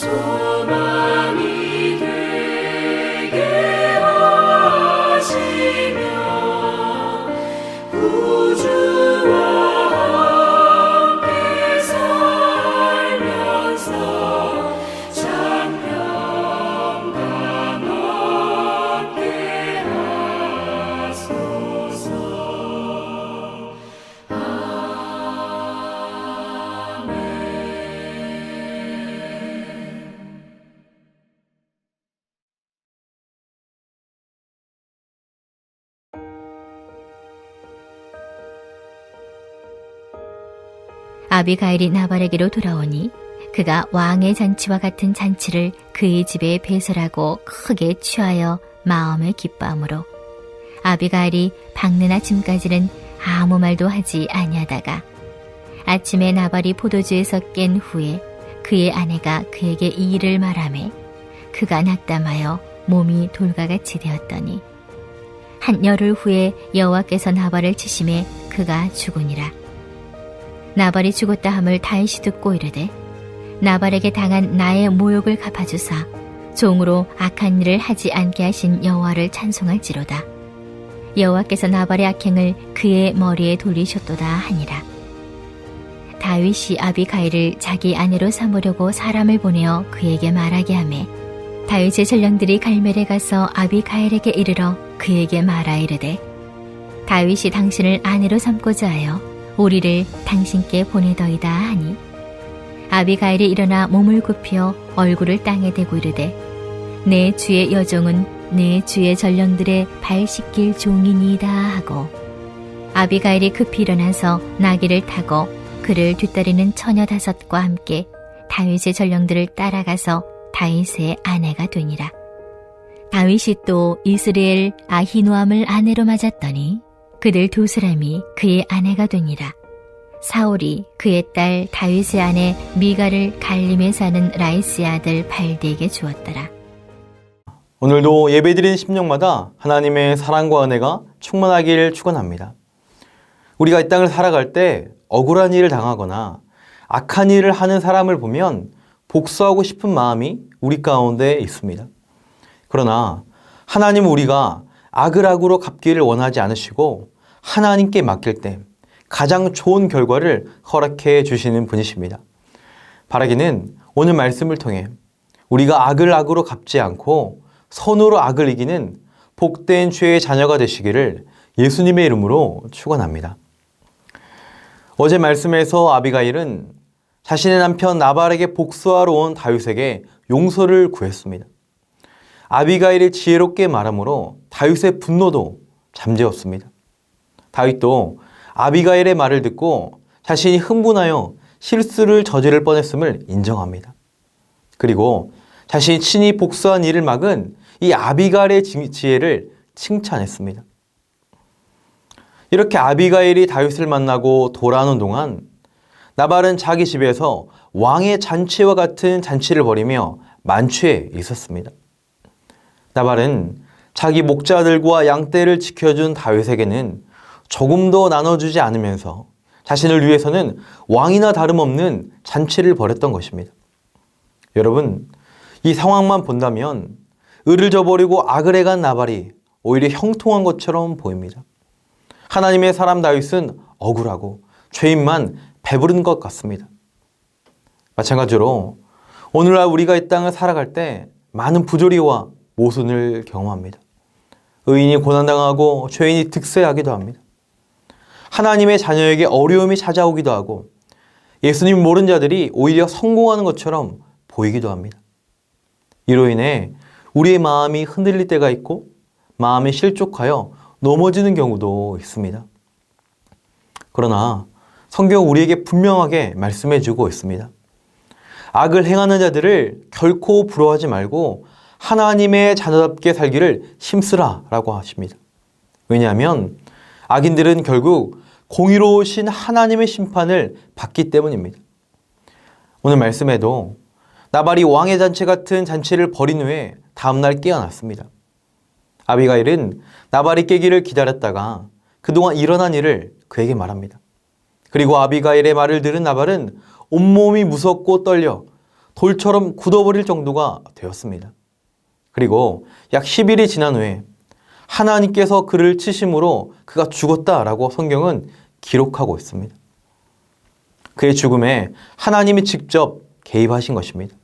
소망이 되게 하시며 구주와 함께 살면서 장평강 얻게 하소서. 아비가일이 나발에게로 돌아오니 그가 왕의 잔치와 같은 잔치를 그의 집에 배설하고 크게 취하여 마음에 기뻐하므로 아비가일이 밝는 아침까지는 아무 말도 하지 아니하다가 아침에 나발이 포도주에서 깬 후에 그의 아내가 그에게 이 일을 말하매 그가 낙담하여 몸이 돌과같이 되었더니 한 열흘 후에 여호와께서 나발을 치심에 그가 죽으니라. 나발이 죽었다 함을 다윗이 듣고 이르되 나발에게 당한 나의 모욕을 갚아주사 종으로 악한 일을 하지 않게 하신 여호와를 찬송할지로다. 여호와께서 나발의 악행을 그의 머리에 돌리셨도다 하니라. 다윗이 아비가일을 자기 아내로 삼으려고 사람을 보내어 그에게 말하게 하매 다윗의 전령들이 갈멜에 가서 아비가일에게 이르러 그에게 말하 이르되 다윗이 당신을 아내로 삼고자 하여 우리를 당신께 보내더이다 하니 아비가일이 일어나 몸을 굽혀 얼굴을 땅에 대고 이르되 내 주의 여종은 내 주의 전령들의 발 씻길 종이니이다 하고 아비가일이 급히 일어나서 나귀를 타고 그를 뒤따르는 처녀 5과 함께 다윗의 전령들을 따라가서 다윗의 아내가 되니라. 다윗이 또 이스라엘 아히노암을 아내로 맞았더니 그들 2사람이 그의 아내가 되니라. 사울이 그의 딸 다윗의 아내 미가를 갈림에 사는 라이스의 아들 발디에게 주었더라. 오늘도 예배드리는 심령마다 하나님의 사랑과 은혜가 충만하기를 축원합니다. 우리가 이 땅을 살아갈 때 억울한 일을 당하거나 악한 일을 하는 사람을 보면 복수하고 싶은 마음이 우리 가운데 있습니다. 그러나 하나님은 우리가 악을 악으로 갚기를 원하지 않으시고 하나님께 맡길 때 가장 좋은 결과를 허락해 주시는 분이십니다. 바라기는 오늘 말씀을 통해 우리가 악을 악으로 갚지 않고 선으로 악을 이기는 복된 주의 자녀가 되시기를 예수님의 이름으로 축원합니다. 어제 말씀에서 아비가일은 자신의 남편 나발에게 복수하러 온 다윗에게 용서를 구했습니다. 아비가일이 지혜롭게 말함으로 다윗의 분노도 잠재웠습니다. 다윗도 아비가일의 말을 듣고 자신이 흥분하여 실수를 저지를 뻔했음을 인정합니다. 그리고 자신이 친히 복수한 일을 막은 이 아비가일의 지혜를 칭찬했습니다. 이렇게 아비가일이 다윗을 만나고 돌아오는 동안 나발은 자기 집에서 왕의 잔치와 같은 잔치를 벌이며 만취해 있었습니다. 나발은 자기 목자들과 양떼를 지켜준 다윗에게는 조금 더 나눠주지 않으면서 자신을 위해서는 왕이나 다름없는 잔치를 벌였던 것입니다. 여러분, 이 상황만 본다면 의를 저버리고 악을 해간 나발이 오히려 형통한 것처럼 보입니다. 하나님의 사람 다윗은 억울하고 죄인만 배부른 것 같습니다. 마찬가지로 오늘날 우리가 이 땅을 살아갈 때 많은 부조리와 모순을 경험합니다. 의인이 고난당하고 죄인이 득세하기도 합니다. 하나님의 자녀에게 어려움이 찾아오기도 하고 예수님 모르는 자들이 오히려 성공하는 것처럼 보이기도 합니다. 이로 인해 우리의 마음이 흔들릴 때가 있고 마음이 실족하여 넘어지는 경우도 있습니다. 그러나 성경은 우리에게 분명하게 말씀해 주고 있습니다. 악을 행하는 자들을 결코 부러워하지 말고 하나님의 자녀답게 살기를 힘쓰라 라고 하십니다. 왜냐하면 악인들은 결국 공의로우신 하나님의 심판을 받기 때문입니다. 오늘 말씀에도 나발이 왕의 잔치 같은 잔치를 벌인 후에 다음날 깨어났습니다. 아비가일은 나발이 깨기를 기다렸다가 그동안 일어난 일을 그에게 말합니다. 그리고 아비가일의 말을 들은 나발은 온몸이 무섭고 떨려 돌처럼 굳어버릴 정도가 되었습니다. 그리고 약 10일이 지난 후에 하나님께서 그를 치심으로 그가 죽었다라고 성경은 기록하고 있습니다. 그의 죽음에 하나님이 직접 개입하신 것입니다.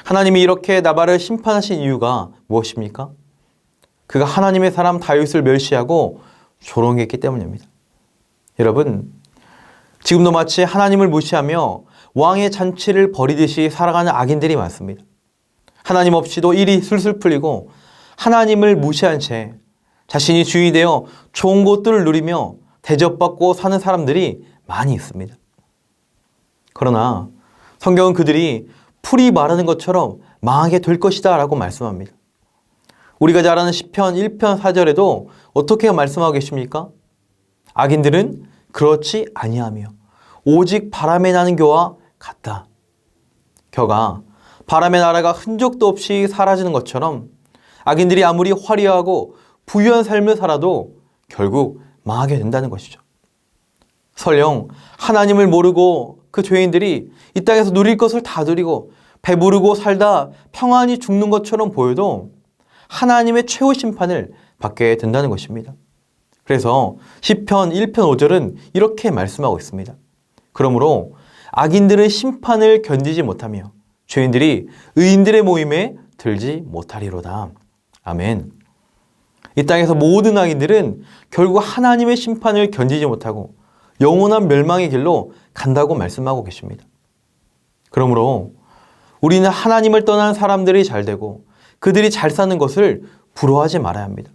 하나님이 이렇게 나발을 심판하신 이유가 무엇입니까? 그가 하나님의 사람 다윗을 멸시하고 조롱했기 때문입니다. 여러분, 지금도 마치 하나님을 무시하며 왕의 잔치를 벌이듯이 살아가는 악인들이 많습니다. 하나님 없이도 일이 술술 풀리고 하나님을 무시한 채 자신이 주인이 되어 좋은 것들을 누리며 대접받고 사는 사람들이 많이 있습니다. 그러나 성경은 그들이 풀이 마르는 것처럼 망하게 될 것이다 라고 말씀합니다. 우리가 잘 아는 시편 1편 4절에도 어떻게 말씀하고 계십니까? 악인들은 그렇지 아니하며 오직 바람에 나는 겨와 같다. 겨가 바람에 날아가 흔적도 없이 사라지는 것처럼 악인들이 아무리 화려하고 부유한 삶을 살아도 결국 망하게 된다는 것이죠. 설령 하나님을 모르고 그 죄인들이 이 땅에서 누릴 것을 다 누리고 배부르고 살다 평안히 죽는 것처럼 보여도 하나님의 최후 심판을 받게 된다는 것입니다. 그래서 시편 1편 5절은 이렇게 말씀하고 있습니다. 그러므로 악인들은 심판을 견디지 못하며 죄인들이 의인들의 모임에 들지 못하리로다. 아멘. 이 땅에서 모든 악인들은 결국 하나님의 심판을 견디지 못하고 영원한 멸망의 길로 간다고 말씀하고 계십니다. 그러므로 우리는 하나님을 떠난 사람들이 잘 되고 그들이 잘 사는 것을 부러워하지 말아야 합니다.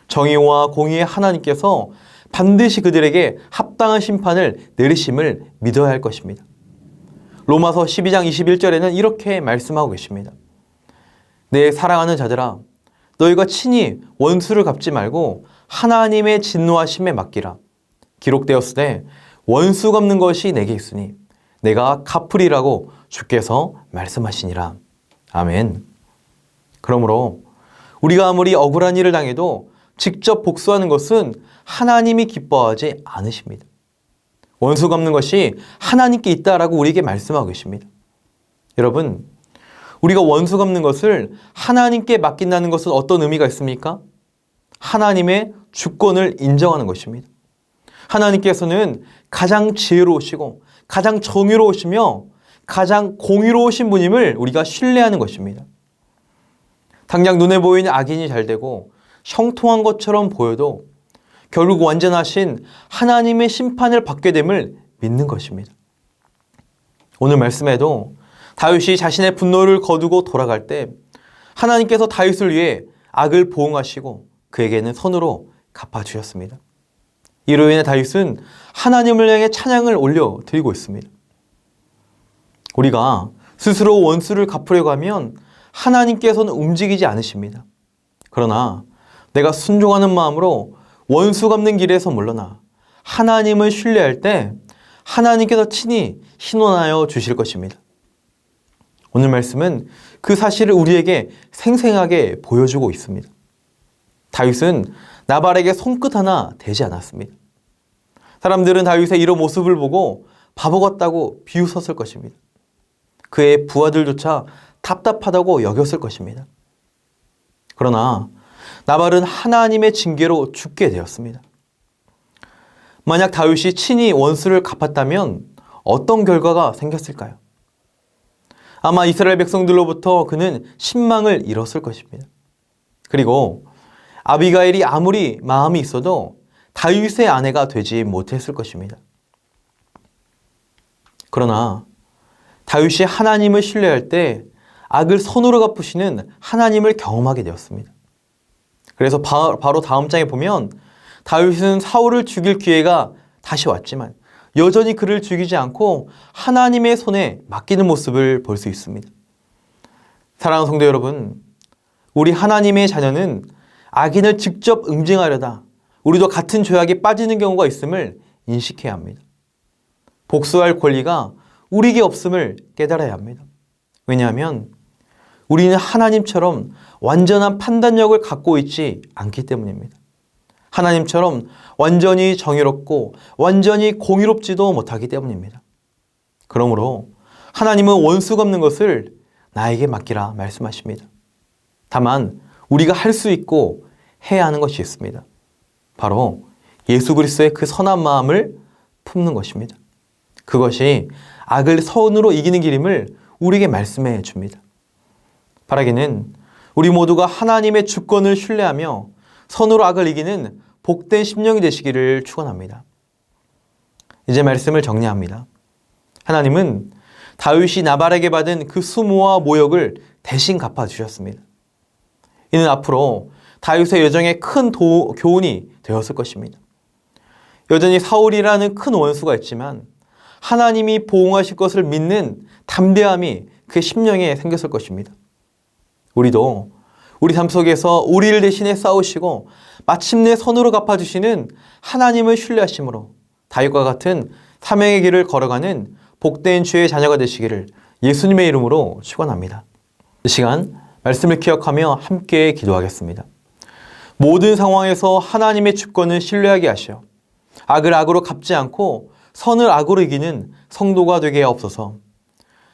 정의와 공의의 하나님께서 반드시 그들에게 합당한 심판을 내리심을 믿어야 할 것입니다. 로마서 12장 21절에는 이렇게 말씀하고 계십니다. 내 사랑하는 자들아, 너희가 친히 원수를 갚지 말고 하나님의 진노하심에 맡기라. 기록되었으되 원수 갚는 것이 내게 있으니 내가 갚으리라고 주께서 말씀하시니라. 아멘. 그러므로 우리가 아무리 억울한 일을 당해도 직접 복수하는 것은 하나님이 기뻐하지 않으십니다. 원수 갚는 것이 하나님께 있다라고 우리에게 말씀하고 계십니다. 여러분, 우리가 원수 갚는 것을 하나님께 맡긴다는 것은 어떤 의미가 있습니까? 하나님의 주권을 인정하는 것입니다. 하나님께서는 가장 지혜로우시고 가장 정의로우시며 가장 공의로우신 분임을 우리가 신뢰하는 것입니다. 당장 눈에 보이는 악인이 잘 되고 형통한 것처럼 보여도 결국 완전하신 하나님의 심판을 받게 됨을 믿는 것입니다. 오늘 말씀에도 다윗이 자신의 분노를 거두고 돌아갈 때 하나님께서 다윗을 위해 악을 보응하시고 그에게는 선으로 갚아주셨습니다. 이로 인해 다윗은 하나님을 향해 찬양을 올려드리고 있습니다. 우리가 스스로 원수를 갚으려고 하면 하나님께서는 움직이지 않으십니다. 그러나 내가 순종하는 마음으로 원수 갚는 길에서 물러나 하나님을 신뢰할 때 하나님께서 친히 신원하여 주실 것입니다. 오늘 말씀은 그 사실을 우리에게 생생하게 보여주고 있습니다. 다윗은 나발에게 손끝 하나 대지 않았습니다. 사람들은 다윗의 이런 모습을 보고 바보 같다고 비웃었을 것입니다. 그의 부하들조차 답답하다고 여겼을 것입니다. 그러나 나발은 하나님의 징계로 죽게 되었습니다. 만약 다윗이 친히 원수를 갚았다면 어떤 결과가 생겼을까요? 아마 이스라엘 백성들로부터 그는 신망을 잃었을 것입니다. 그리고 아비가일이 아무리 마음이 있어도 다윗의 아내가 되지 못했을 것입니다. 그러나 다윗이 하나님을 신뢰할 때 악을 선으로 갚으시는 하나님을 경험하게 되었습니다. 그래서 바로 다음 장에 보면 다윗은 사울을 죽일 기회가 다시 왔지만 여전히 그를 죽이지 않고 하나님의 손에 맡기는 모습을 볼 수 있습니다. 사랑하는 성도 여러분, 우리 하나님의 자녀는 악인을 직접 응징하려다 우리도 같은 죄악에 빠지는 경우가 있음을 인식해야 합니다. 복수할 권리가 우리에게 없음을 깨달아야 합니다. 왜냐하면 우리는 하나님처럼 완전한 판단력을 갖고 있지 않기 때문입니다. 하나님처럼 완전히 정의롭고 완전히 공의롭지도 못하기 때문입니다. 그러므로 하나님은 원수가 없는 것을 나에게 맡기라 말씀하십니다. 다만 우리가 할 수 있고 해야 하는 것이 있습니다. 바로 예수 그리스도의 그 선한 마음을 품는 것입니다. 그것이 악을 선으로 이기는 길임을 우리에게 말씀해 줍니다. 바라기는 우리 모두가 하나님의 주권을 신뢰하며 선으로 악을 이기는 복된 심령이 되시기를 축원합니다. 이제 말씀을 정리합니다. 하나님은 다윗이 나발에게 받은 그 수모와 모욕을 대신 갚아주셨습니다. 이는 앞으로 다윗의 여정에 큰 교훈이 되었을 것입니다. 여전히 사울이라는 큰 원수가 있지만 하나님이 보응하실 것을 믿는 담대함이 그의 심령에 생겼을 것입니다. 우리도 우리 삶 속에서 우리를 대신해 싸우시고 마침내 선으로 갚아주시는 하나님을 신뢰하심으로 다윗과 같은 사명의 길을 걸어가는 복된 주의 자녀가 되시기를 예수님의 이름으로 축원합니다. 이 시간 말씀을 기억하며 함께 기도하겠습니다. 모든 상황에서 하나님의 주권을 신뢰하게 하시어 악을 악으로 갚지 않고 선을 악으로 이기는 성도가 되게 하옵소서.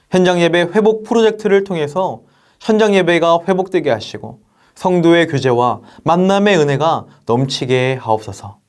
현장 예배 회복 프로젝트를 통해서 현장 예배가 회복되게 하시고 성도의 교제와 만남의 은혜가 넘치게 하옵소서.